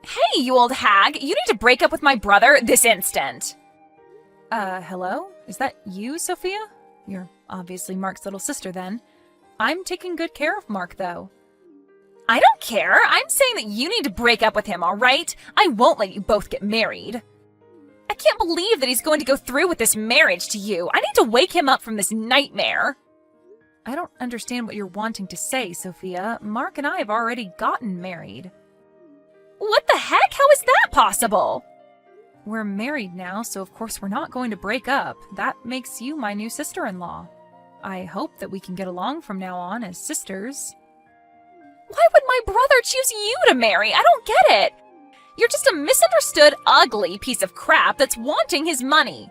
Hey, you old hag! You need to break up with my brother this instant! Hello? Is that you, Sophia? You're obviously Mark's little sister, then. I'm taking good care of Mark, though. I don't care! I'm saying that you need to break up with him, alright? I won't let you both get married. I can't believe that he's going to go through with this marriage to you. I need to wake him up from this nightmare. I don't understand what you're wanting to say, Sophia. Mark and I have already gotten married. What the heck? How is that possible? We're married now, so of course we're not going to break up. That makes you my new sister-in-law. I hope that we can get along from now on as sisters. Why would my brother choose you to marry? I don't get it. You're just a misunderstood, ugly piece of crap that's wanting his money.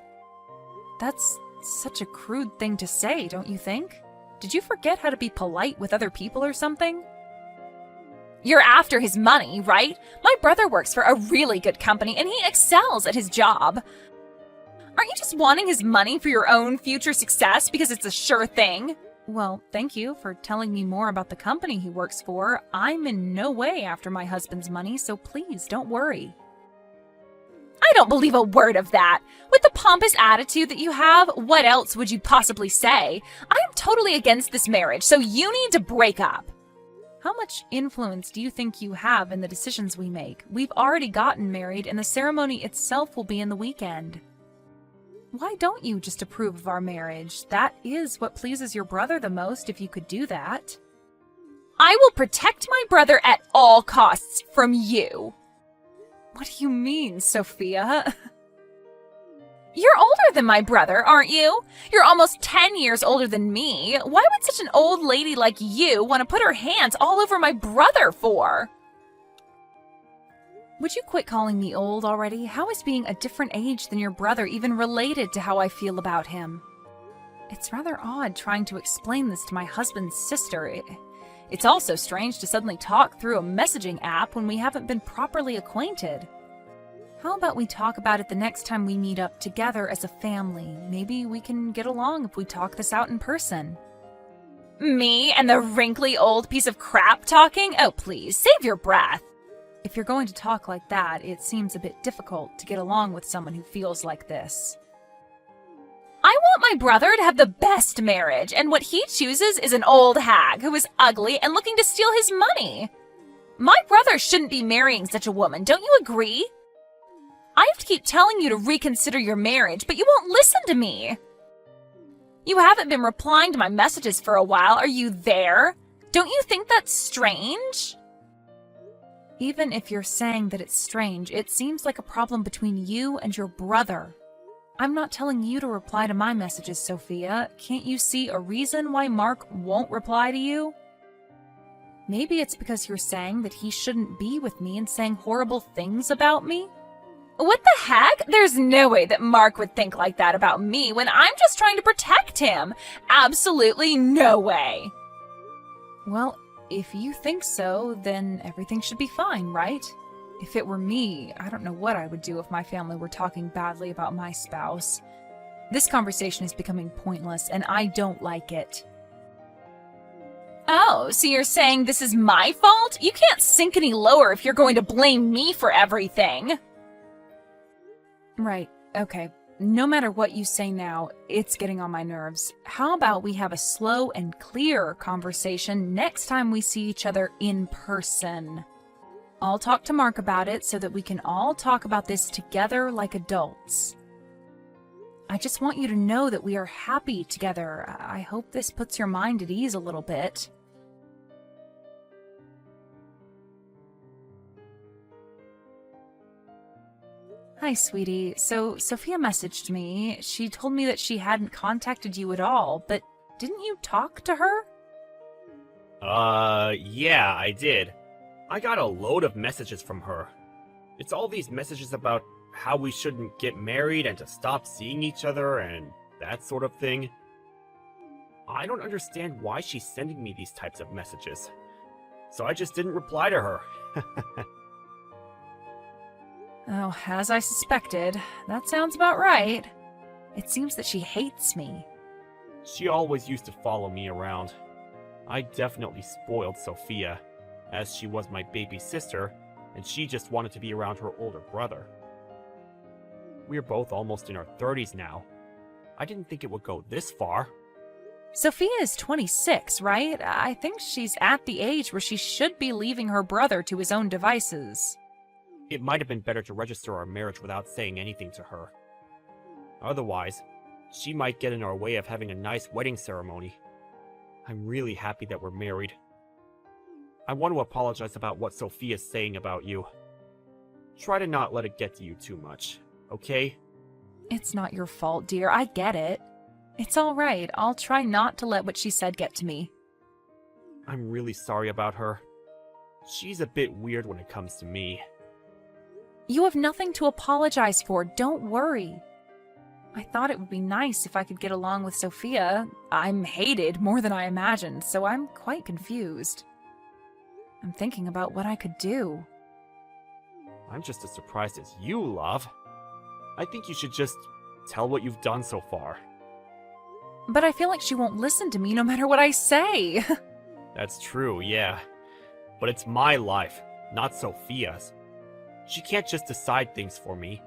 That's such a crude thing to say, don't you think? Did you forget how to be polite with other people or something? You're after his money, right? My brother works for a really good company and he excels at his job. Aren't you just wanting his money for your own future success because it's a sure thing? Well, thank you for telling me more about the company he works for. I'm in no way after my husband's money, so please don't worry. I don't believe a word of that. With the pompous attitude that you have, what else would you possibly say? I'm totally against this marriage, so you need to break up. How much influence do you think you have in the decisions we make? We've already gotten married, and the ceremony itself will be in the weekend. Why don't you just approve of our marriage? That is what pleases your brother the most, if you could do that. I will protect my brother at all costs from you. What do you mean, Sophia? You're older than my brother, aren't you? You're almost 10 years older than me. Why would such an old lady like you want to put her hands all over my brother for? Would you quit calling me old already? How is being a different age than your brother even related to how I feel about him? It's rather odd trying to explain this to my husband's sister. It's also strange to suddenly talk through a messaging app when we haven't been properly acquainted. How about we talk about it the next time we meet up together as a family? Maybe we can get along if we talk this out in person. Me and the wrinkly old piece of crap talking? Oh, please, save your breath. If you're going to talk like that, it seems a bit difficult to get along with someone who feels like this. I want my brother to have the best marriage, and what he chooses is an old hag who is ugly and looking to steal his money. My brother shouldn't be marrying such a woman, don't you agree? I have to keep telling you to reconsider your marriage, but you won't listen to me. You haven't been replying to my messages for a while. Are you there? Don't you think that's strange? Even if you're saying that it's strange, it seems like a problem between you and your brother. I'm not telling you to reply to my messages, Sophia. Can't you see a reason why Mark won't reply to you? Maybe it's because you're saying that he shouldn't be with me and saying horrible things about me? What the heck? There's no way that Mark would think like that about me when I'm just trying to protect him. Absolutely no way. Well, if you think so, then everything should be fine, right? If it were me, I don't know what I would do if my family were talking badly about my spouse. This conversation is becoming pointless, and I don't like it. Oh, so you're saying this is my fault? You can't sink any lower if you're going to blame me for everything. Right, okay. No matter what you say now, it's getting on my nerves. How about we have a slow and clear conversation next time we see each other in person? I'll talk to Mark about it so that we can all talk about this together like adults. I just want you to know that we are happy together. I hope this puts your mind at ease a little bit. Hi, sweetie. So, Sophia messaged me. She told me that she hadn't contacted you at all, but didn't you talk to her? Yeah, I did. I got a load of messages from her. It's all these messages about how we shouldn't get married and to stop seeing each other and that sort of thing. I don't understand why she's sending me these types of messages. So I just didn't reply to her. Oh, as I suspected. That sounds about right. It seems that she hates me. She always used to follow me around. I definitely spoiled Sophia, as she was my baby sister, and she just wanted to be around her older brother. We're both almost in our 30s now. I didn't think it would go this far. Sophia is 26, right? I think she's at the age where she should be leaving her brother to his own devices. It might have been better to register our marriage without saying anything to her. Otherwise, she might get in our way of having a nice wedding ceremony. I'm really happy that we're married. I want to apologize about what Sophia's saying about you. Try to not let it get to you too much, okay? It's not your fault, dear. I get it. It's all right. I'll try not to let what she said get to me. I'm really sorry about her. She's a bit weird when it comes to me. You have nothing to apologize for. Don't worry. I thought it would be nice if I could get along with Sophia. I'm hated more than I imagined, so I'm quite confused. I'm thinking about what I could do. I'm just as surprised as you, love. I think you should just tell what you've done so far. But I feel like she won't listen to me no matter what I say. That's true, yeah. But it's my life, not Sophia's. She can't just decide things for me.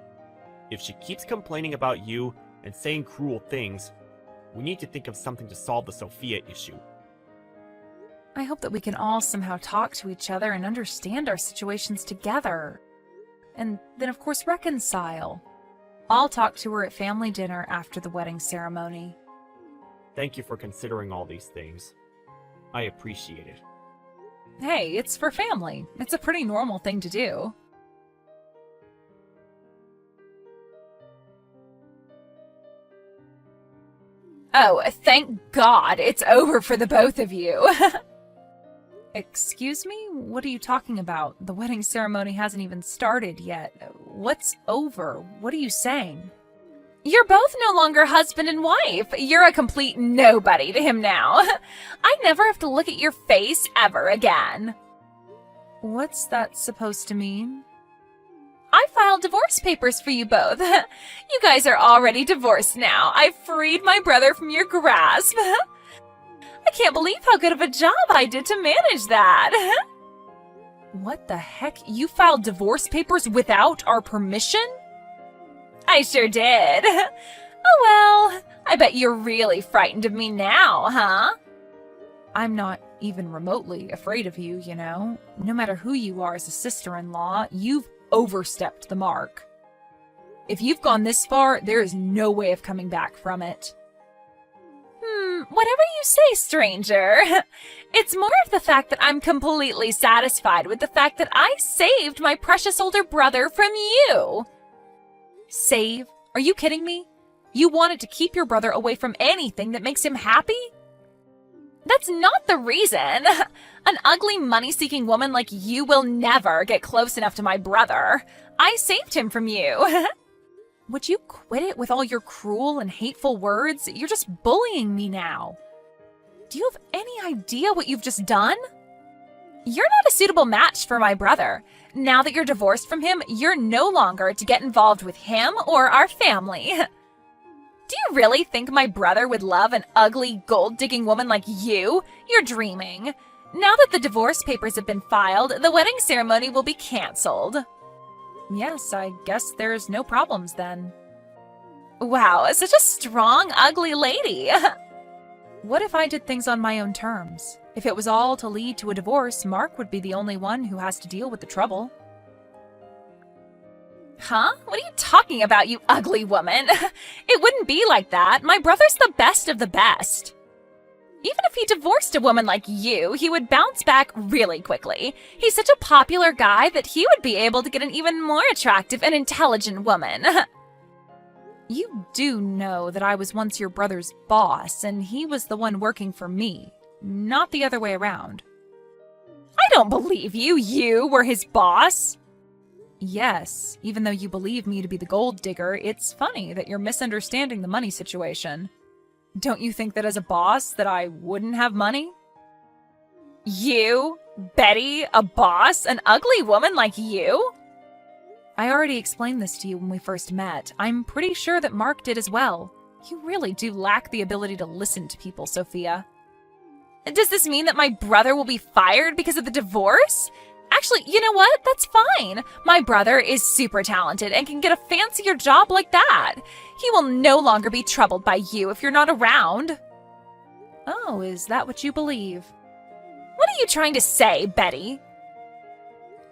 If she keeps complaining about you and saying cruel things, we need to think of something to solve the Sophia issue. I hope that we can all somehow talk to each other and understand our situations together. And then, of course, reconcile. I'll talk to her at family dinner after the wedding ceremony. Thank you for considering all these things. I appreciate it. Hey, it's for family. It's a pretty normal thing to do. Oh, thank God it's over for the both of you. Excuse me? What are you talking about? The wedding ceremony hasn't even started yet. What's over? What are you saying? You're both no longer husband and wife. You're a complete nobody to him now. I never have to look at your face ever again. What's that supposed to mean? I filed divorce papers for you both. You guys are already divorced now. I've freed my brother from your grasp. I can't believe how good of a job I did to manage that. What the heck? You filed divorce papers without our permission? I sure did. Oh well, I bet you're really frightened of me now, huh? I'm not even remotely afraid of you, you know. No matter who you are as a sister-in-law, you've overstepped the mark. If you've gone this far, there is no way of coming back from it. Whatever you say, stranger. It's more of the fact that I'm completely satisfied with the fact that I saved my precious older brother from you. Save? Are you kidding me? You wanted to keep your brother away from anything that makes him happy? That's not the reason. An ugly, money-seeking woman like you will never get close enough to my brother. I saved him from you. Would you quit it with all your cruel and hateful words? You're just bullying me now. Do you have any idea what you've just done? You're not a suitable match for my brother. Now that you're divorced from him, you're no longer to get involved with him or our family. Do you really think my brother would love an ugly, gold-digging woman like you? You're dreaming. Now that the divorce papers have been filed, the wedding ceremony will be canceled. Yes, I guess there's no problems then. Wow, such a strong, ugly lady. What if I did things on my own terms? If it was all to lead to a divorce, Mark would be the only one who has to deal with the trouble. Huh? What are you talking about, you ugly woman? It wouldn't be like that. My brother's the best of the best. Even if he divorced a woman like you, he would bounce back really quickly. He's such a popular guy that he would be able to get an even more attractive and intelligent woman. You do know that I was once your brother's boss, and he was the one working for me, not the other way around. I don't believe you. You were his boss. Yes, even though you believe me to be the gold digger, it's funny that you're misunderstanding the money situation. Don't you think that as a boss that I wouldn't have money? You? Betty? A boss? An ugly woman like you? I already explained this to you when we first met. I'm pretty sure that Mark did as well. You really do lack the ability to listen to people, Sophia. Does this mean that my brother will be fired because of the divorce? Actually, you know what? That's fine. My brother is super talented and can get a fancier job like that. He will no longer be troubled by you if you're not around. Oh, is that what you believe? What are you trying to say, Betty?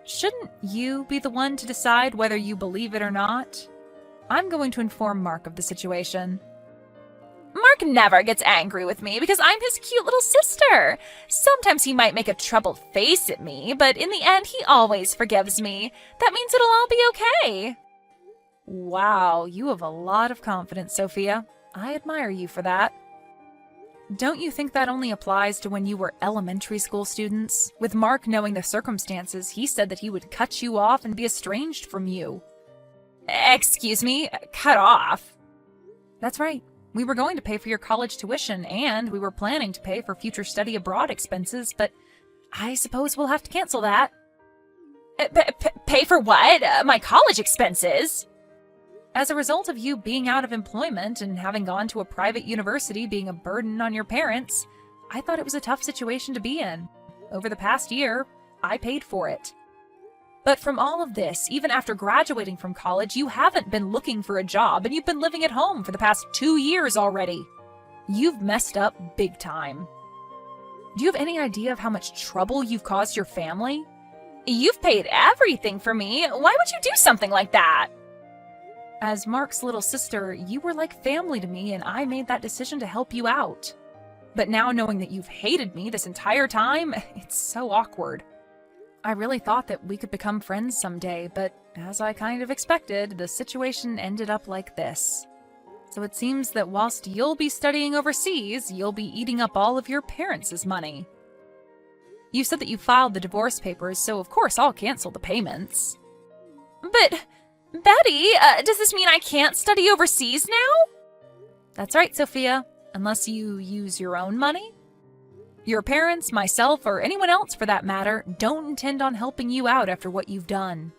Shouldn't you be the one to decide whether you believe it or not? I'm going to inform Mark of the situation. Mark never gets angry with me because I'm his cute little sister. Sometimes he might make a troubled face at me, but in the end, he always forgives me. That means it'll all be okay. Wow, you have a lot of confidence, Sophia. I admire you for that. Don't you think that only applies to when you were elementary school students? With Mark knowing the circumstances, he said that he would cut you off and be estranged from you. Excuse me? Cut off? That's right. We were going to pay for your college tuition, and we were planning to pay for future study abroad expenses, but I suppose we'll have to cancel that. Pay for what? My college expenses? As a result of you being out of employment and having gone to a private university being a burden on your parents, I thought it was a tough situation to be in. Over the past year, I paid for it. But from all of this, even after graduating from college, you haven't been looking for a job and you've been living at home for the past 2 years already. You've messed up big time. Do you have any idea of how much trouble you've caused your family? You've paid everything for me. Why would you do something like that? As Mark's little sister, you were like family to me, and I made that decision to help you out. But now knowing that you've hated me this entire time, it's so awkward. I really thought that we could become friends someday, but as I kind of expected, the situation ended up like this. So it seems that whilst you'll be studying overseas, you'll be eating up all of your parents' money. You said that you filed the divorce papers, so of course I'll cancel the payments. But, Betty, does this mean I can't study overseas now? That's right, Sophia, unless you use your own money. Your parents, myself, or anyone else for that matter, don't intend on helping you out after what you've done.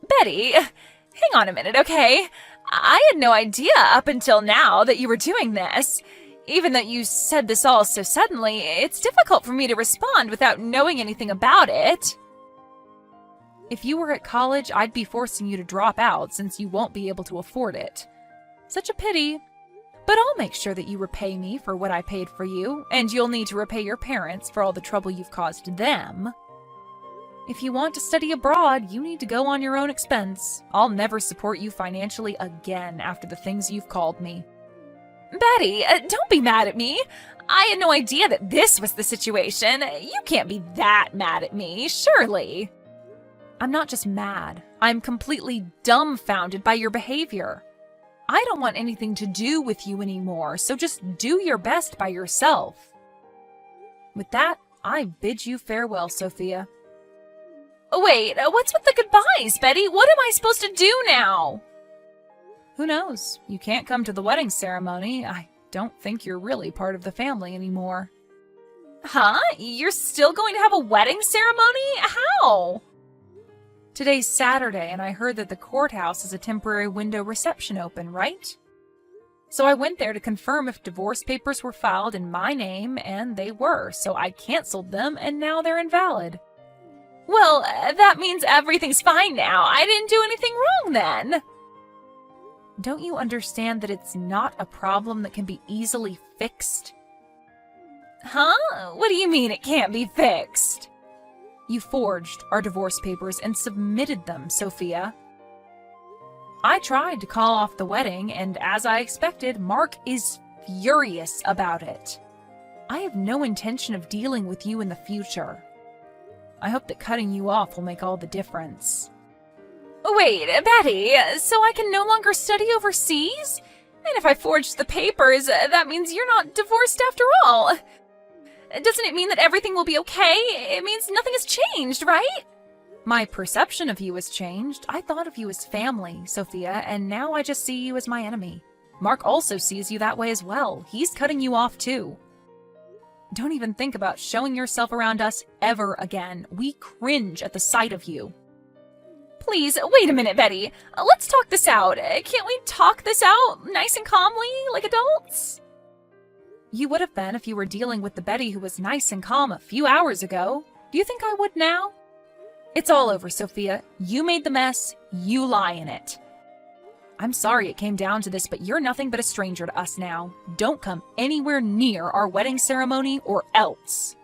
Betty, hang on a minute, okay? I had no idea up until now that you were doing this. Even though you said this all so suddenly, it's difficult for me to respond without knowing anything about it. If you were at college, I'd be forcing you to drop out since you won't be able to afford it. Such a pity. But I'll make sure that you repay me for what I paid for you, and you'll need to repay your parents for all the trouble you've caused them. If you want to study abroad, you need to go on your own expense. I'll never support you financially again after the things you've called me. Betty, don't be mad at me. I had no idea that this was the situation. You can't be that mad at me, surely. I'm not just mad. I'm completely dumbfounded by your behavior. I don't want anything to do with you anymore, so just do your best by yourself. With that, I bid you farewell, Sophia. Wait, what's with the goodbyes, Betty? What am I supposed to do now? Who knows? You can't come to the wedding ceremony. I don't think you're really part of the family anymore. Huh? You're still going to have a wedding ceremony? How? Today's Saturday, and I heard that the courthouse has a temporary window reception open, right? So I went there to confirm if divorce papers were filed in my name, and they were, so I canceled them, and now they're invalid. Well, that means everything's fine now. I didn't do anything wrong then. Don't you understand that it's not a problem that can be easily fixed? Huh? What do you mean it can't be fixed? You forged our divorce papers and submitted them, Sophia. I tried to call off the wedding, and as I expected, Mark is furious about it. I have no intention of dealing with you in the future. I hope that cutting you off will make all the difference. Wait, Betty, so I can no longer study overseas? And if I forged the papers, that means you're not divorced after all. Doesn't it mean that everything will be okay? It means nothing has changed, right? My perception of you has changed. I thought of you as family, Sophia, and now I just see you as my enemy. Mark also sees you that way as well. He's cutting you off too. Don't even think about showing yourself around us ever again. We cringe at the sight of you. Please, wait a minute, Betty. Let's talk this out. Can't we talk this out nice and calmly, like adults? You would have been if you were dealing with the Betty who was nice and calm a few hours ago. Do you think I would now? It's all over, Sophia. You made the mess. You lie in it. I'm sorry it came down to this, but you're nothing but a stranger to us now. Don't come anywhere near our wedding ceremony or else.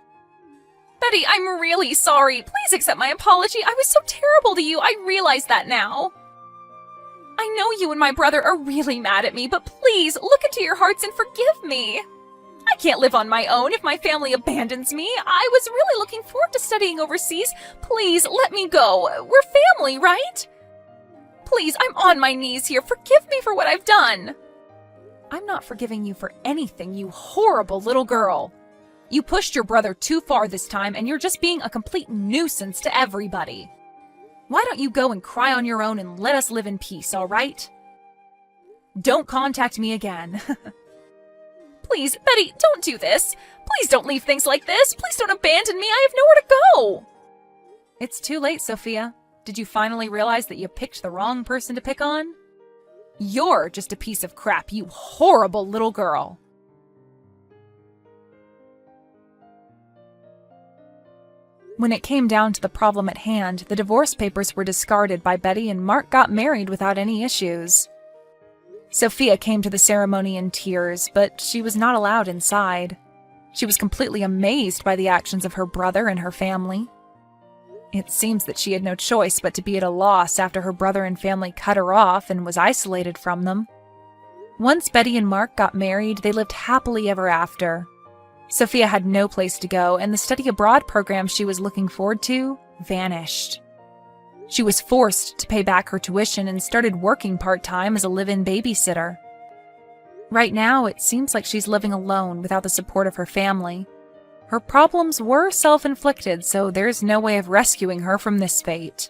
Betty, I'm really sorry. Please accept my apology. I was so terrible to you. I realize that now. I know you and my brother are really mad at me, but please look into your hearts and forgive me. I can't live on my own if my family abandons me. I was really looking forward to studying overseas. Please let me go. We're family, right? Please, I'm on my knees here. Forgive me for what I've done. I'm not forgiving you for anything, you horrible little girl. You pushed your brother too far this time, and you're just being a complete nuisance to everybody. Why don't you go and cry on your own and let us live in peace, all right? Don't contact me again. Please, Betty, don't do this. Please don't leave things like this. Please don't abandon me. I have nowhere to go. It's too late, Sophia. Did you finally realize that you picked the wrong person to pick on? You're just a piece of crap, you horrible little girl. When it came down to the problem at hand, the divorce papers were discarded by Betty and Mark got married without any issues. Sophia came to the ceremony in tears, but she was not allowed inside. She was completely amazed by the actions of her brother and her family. It seems that she had no choice but to be at a loss after her brother and family cut her off and was isolated from them. Once Betty and Mark got married, they lived happily ever after. Sophia had no place to go, and the study abroad program she was looking forward to vanished. She was forced to pay back her tuition and started working part-time as a live-in babysitter. Right now, it seems like she's living alone without the support of her family. Her problems were self-inflicted, so there's no way of rescuing her from this fate.